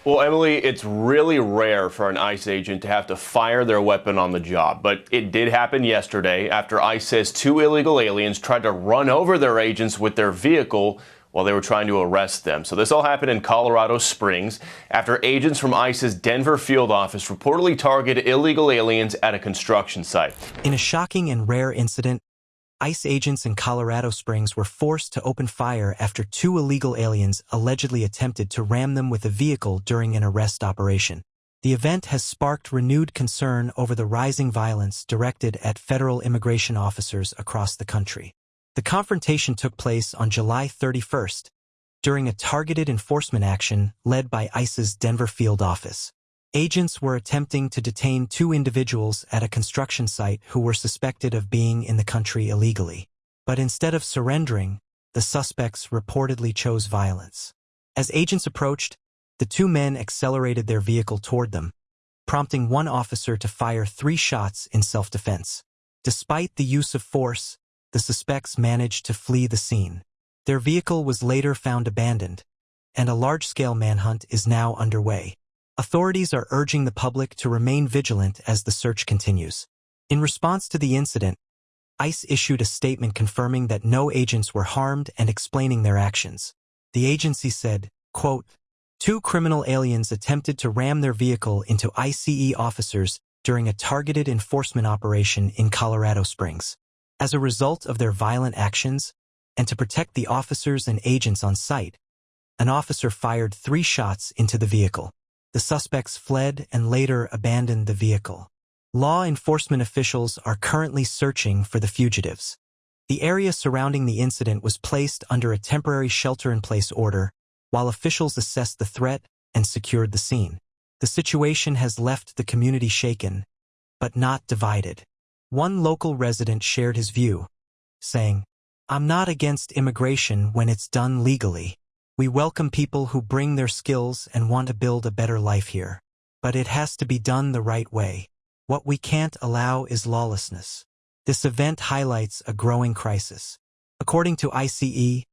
Well, Emily, it's really rare for an ICE agent to have to fire their weapon on the job, but it did happen yesterday after ICE says two illegal aliens tried to run over their agents with their vehicle while they were trying to arrest them. So this all happened in Colorado Springs after agents from ICE's Denver field office reportedly targeted illegal aliens at a construction site. In a shocking and rare incident, ICE agents in Colorado Springs were forced to open fire after two illegal aliens allegedly attempted to ram them with a vehicle during an arrest operation. The event has sparked renewed concern over the rising violence directed at federal immigration officers across the country. The confrontation took place on July 31st during a targeted enforcement action led by ICE's Denver field office. Agents were attempting to detain two individuals at a construction site who were suspected of being in the country illegally. But instead of surrendering, the suspects reportedly chose violence. As agents approached, the two men accelerated their vehicle toward them, prompting one officer to fire 3 shots in self-defense. Despite the use of force, the suspects managed to flee the scene. Their vehicle was later found abandoned, and a large-scale manhunt is now underway. Authorities are urging the public to remain vigilant as the search continues. In response to the incident, ICE issued a statement confirming that no agents were harmed and explaining their actions. The agency said, quote, "Two criminal aliens attempted to ram their vehicle into ICE officers during a targeted enforcement operation in Colorado Springs. As a result of their violent actions, and to protect the officers and agents on site, an officer fired 3 shots into the vehicle. The suspects fled and later abandoned the vehicle. Law enforcement officials are currently searching for the fugitives. The area surrounding the incident was placed under a temporary shelter-in-place order, while officials assessed the threat and secured the scene. The situation has left the community shaken, but not divided. One local resident shared his view, saying, "I'm not against immigration when it's done legally. We welcome people who bring their skills and want to build a better life here. But it has to be done the right way. What we can't allow is lawlessness." This event highlights a growing crisis. According to ICE,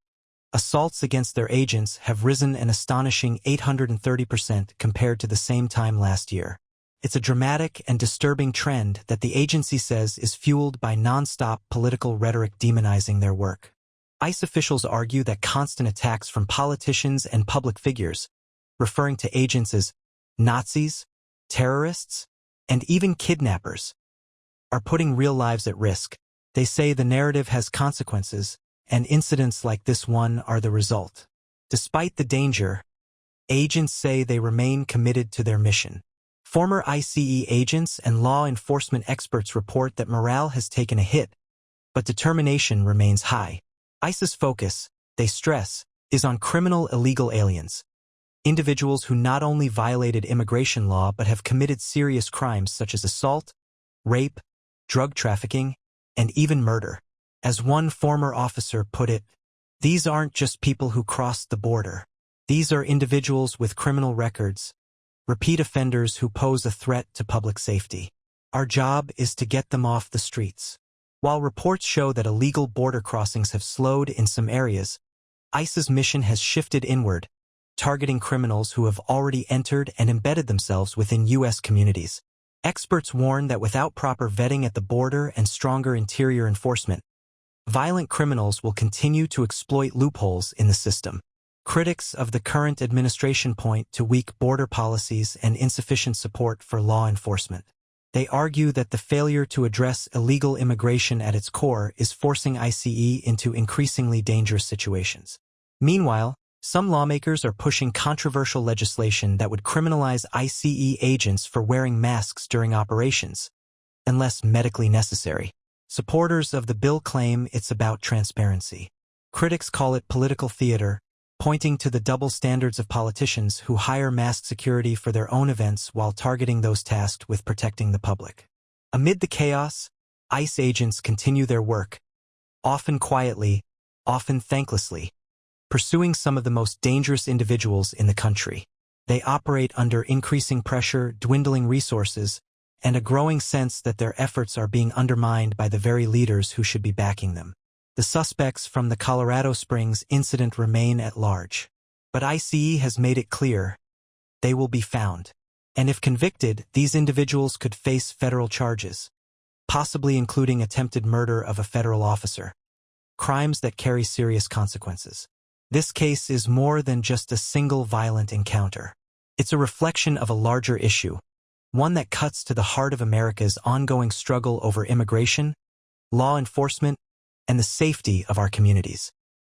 assaults against their agents have risen an astonishing 830% compared to the same time last year. It's a dramatic and disturbing trend that the agency says is fueled by non-stop political rhetoric demonizing their work. ICE officials argue that constant attacks from politicians and public figures, referring to agents as Nazis, terrorists, and even kidnappers, are putting real lives at risk. They say the narrative has consequences, and incidents like this one are the result. Despite the danger, agents say they remain committed to their mission. Former ICE agents and law enforcement experts report that morale has taken a hit, but determination remains high. ICE's focus, they stress, is on criminal illegal aliens, individuals who not only violated immigration law but have committed serious crimes such as assault, rape, drug trafficking, and even murder. As one former officer put it, "These aren't just people who crossed the border. These are individuals with criminal records, repeat offenders who pose a threat to public safety. Our job is to get them off the streets." While reports show that illegal border crossings have slowed in some areas, ICE's mission has shifted inward, targeting criminals who have already entered and embedded themselves within U.S. communities. Experts warn that without proper vetting at the border and stronger interior enforcement, violent criminals will continue to exploit loopholes in the system. Critics of the current administration point to weak border policies and insufficient support for law enforcement. They argue that the failure to address illegal immigration at its core is forcing ICE into increasingly dangerous situations. Meanwhile, some lawmakers are pushing controversial legislation that would criminalize ICE agents for wearing masks during operations, unless medically necessary. Supporters of the bill claim it's about transparency. Critics call it political theater, pointing to the double standards of politicians who hire masked security for their own events while targeting those tasked with protecting the public. Amid the chaos, ICE agents continue their work, often quietly, often thanklessly, pursuing some of the most dangerous individuals in the country. They operate under increasing pressure, dwindling resources, and a growing sense that their efforts are being undermined by the very leaders who should be backing them. The suspects from the Colorado Springs incident remain at large, but ICE has made it clear they will be found. And if convicted, these individuals could face federal charges, possibly including attempted murder of a federal officer, crimes that carry serious consequences. This case is more than just a single violent encounter. It's a reflection of a larger issue, one that cuts to the heart of America's ongoing struggle over immigration, law enforcement, and the safety of our communities.